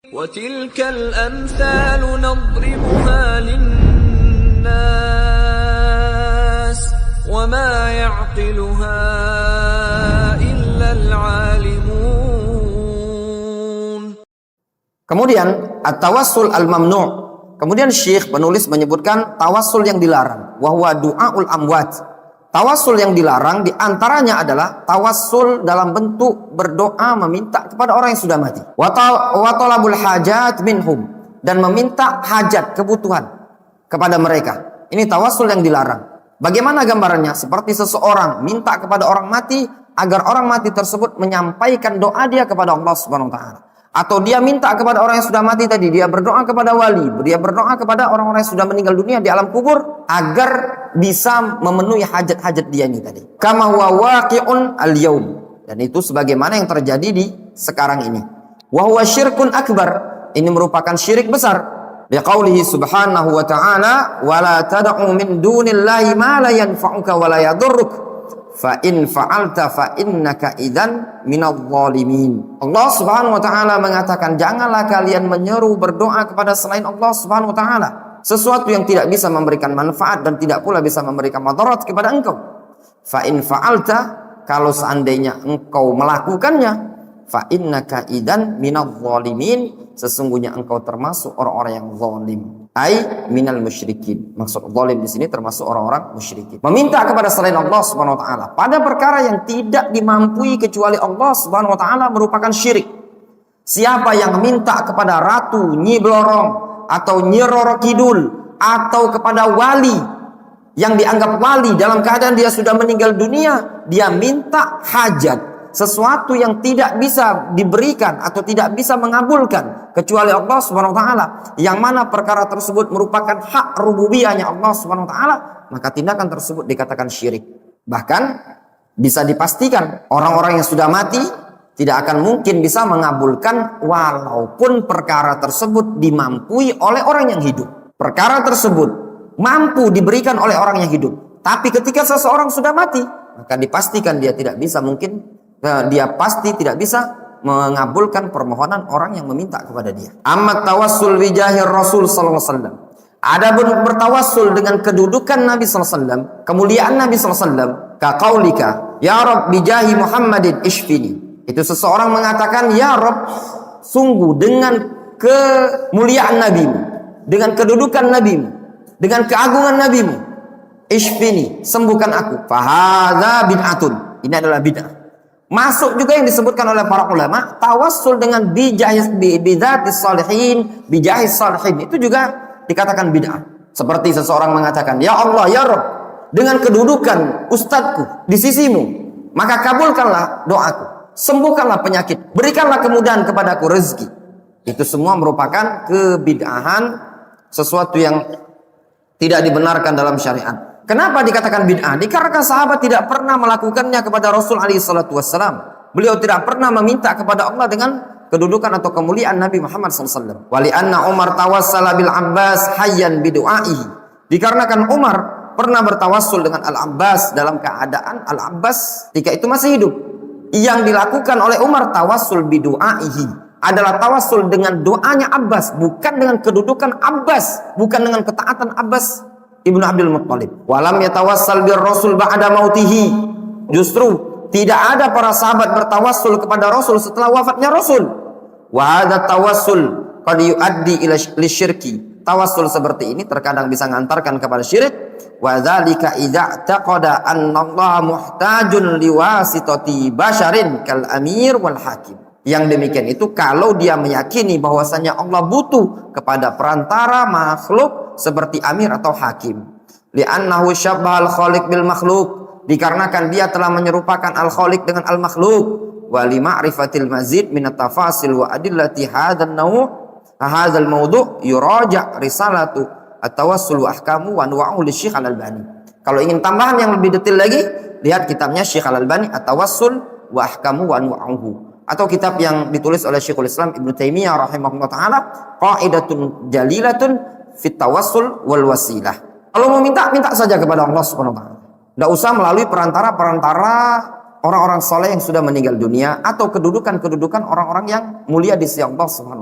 وَتِلْكَ الْأَمْثَالُ نَضْرِبُهَا لِلنَّاسِ وَمَا يَعْقِلُهَا إِلَّا الْعَالِمُونَ. Kemudian at-tawassul al-mamnu'. Kemudian Syekh penulis menyebutkan tawassul yang dilarang, wa huwa du'aul amwat. Tawassul yang dilarang diantaranya adalah tawassul dalam bentuk berdoa meminta kepada orang yang sudah mati. Wa talabul hajat minhum, dan meminta hajat kebutuhan kepada mereka. Ini tawassul yang dilarang. Bagaimana gambarannya? Seperti seseorang minta kepada orang mati agar orang mati tersebut menyampaikan doa dia kepada Allah Subhanahu wa taala. Atau dia minta kepada orang yang sudah mati tadi, dia berdoa kepada wali, dia berdoa kepada orang-orang yang sudah meninggal dunia di alam kubur agar bisa memenuhi hajat-hajat dia ini tadi. Kama huwa waqi'un al-yaum, dan itu sebagaimana yang terjadi di sekarang ini. Wa huwa syirkun akbar, ini merupakan syirik besar. Biqaulihi subhanahu wa ta'ala, wa la tad'u min dunillahi ma la yanfa'uka wa la yadurruk. Fa in fa'alta fa innaka idzan minadh dhalimin. Allah Subhanahu wa taala mengatakan, janganlah kalian menyeru berdoa kepada selain Allah Subhanahu wa taala sesuatu yang tidak bisa memberikan manfaat dan tidak pula bisa memberikan madarat kepada engkau. Fa in fa'alta, kalau seandainya engkau melakukannya, fa innaka idzan minadh dhalimin, sesungguhnya engkau termasuk orang-orang yang zalim. Ai minal musyrikin. Maksud zalim di sini termasuk orang-orang musyrikin. Meminta kepada selain Allah Subhanahu wa taala pada perkara yang tidak dimampui kecuali Allah Subhanahu wa taala merupakan syirik. Siapa yang meminta kepada Ratu Nyi Blorong atau Nyi Roro Kidul atau kepada wali yang dianggap wali dalam keadaan dia sudah meninggal dunia, dia minta hajat, sesuatu yang tidak bisa diberikan atau tidak bisa mengabulkan kecuali Allah Subhanahu wa taala, yang mana perkara tersebut merupakan hak rububiyahnya Allah Subhanahu wa taala, maka tindakan tersebut dikatakan syirik. Bahkan bisa dipastikan orang-orang yang sudah mati tidak akan mungkin bisa mengabulkan walaupun perkara tersebut dimampui oleh orang yang hidup. Perkara tersebut mampu diberikan oleh orang yang hidup, tapi ketika seseorang sudah mati, maka dipastikan dia tidak bisa pasti tidak bisa mengabulkan permohonan orang yang meminta kepada dia. Amma tawassul bi jahir Rasul sallallahu alaihi wasallam. Adapun bertawassul dengan kedudukan Nabi sallallahu alaihi wasallam, kemuliaan Nabi sallallahu alaihi wasallam, ka qaulika ya Rabb bi jahi Muhammadin ishfini. Itu seseorang mengatakan, ya Rabb, sungguh dengan kemuliaan Nabimu, dengan kedudukan Nabimu, dengan keagungan Nabimu, ishfini, sembuhkan aku. Fa hadza bid'atun. Ini adalah bid'ah. Masuk juga yang disebutkan oleh para ulama, tawassul dengan bidzatis salihin, bijahis salihin, itu juga dikatakan bid'ah. Seperti seseorang mengatakan, ya Allah, ya Rabb, dengan kedudukan ustadku di sisimu, maka kabulkanlah doaku, sembuhkanlah penyakit, berikanlah kemudahan kepadaku rezeki. Itu semua merupakan kebid'ahan, sesuatu yang tidak dibenarkan dalam syariat. Kenapa dikatakan bid'ah? Dikarenakan sahabat tidak pernah melakukannya kepada Rasul alaihi salatu wassalam. Beliau tidak pernah meminta kepada Allah dengan kedudukan atau kemuliaan Nabi Muhammad SAW. Wali anna Umar tawassala bil Abbas hayyan bidu'aihi. Dikarenakan Umar pernah bertawassul dengan Al-Abbas dalam keadaan Al-Abbas ketika itu masih hidup. Yang dilakukan oleh Umar tawassul bidu'aihi adalah tawassul dengan doanya Abbas, bukan dengan kedudukan Abbas, bukan dengan ketaatan Abbas Ibnu Abdul Muttalib. Walam yatawassal bir Rasul ba'da mautihi. Justru tidak ada para sahabat bertawassul kepada Rasul setelah wafatnya Rasul. Wa hadza tawassul qad yuaddi ila syirki. Tawassul seperti ini terkadang bisa mengantarkan kepada syirik. Wa dzalika idza taqada anna Allah muhtajun liwasitati basharin kal amir wal hakim. Yang demikian itu kalau dia meyakini bahwasanya Allah butuh kepada perantara makhluk seperti amir atau hakim. Li'annahu syabbahal khaliq bil makhluk, dikarenakan dia telah menyerupakan al-khaliq dengan al-makhluk. Wa li ma'rifatil mazid min at-tafasil wa adillati hadzal mawdu' yuraja' risalatu at-tawassul wa ahkamu wa anwa'u li Syekh Al-Albani. Kalau ingin tambahan yang lebih detail lagi, lihat kitabnya Syekh Al-Albani At-Tawassul wa ahkamu wa anwa'uhu, atau kitab yang ditulis oleh Syekhul Islam Ibnu Taimiyah rahimahullah taala, Qaidatun Jalilatun fit tawassul wal wasilah. Kalau mau minta saja kepada Allah Subhanahu wa taala. Tidak usah melalui perantara orang-orang saleh yang sudah meninggal dunia atau kedudukan orang-orang yang mulia di sisi Allah Subhanahu wa taala.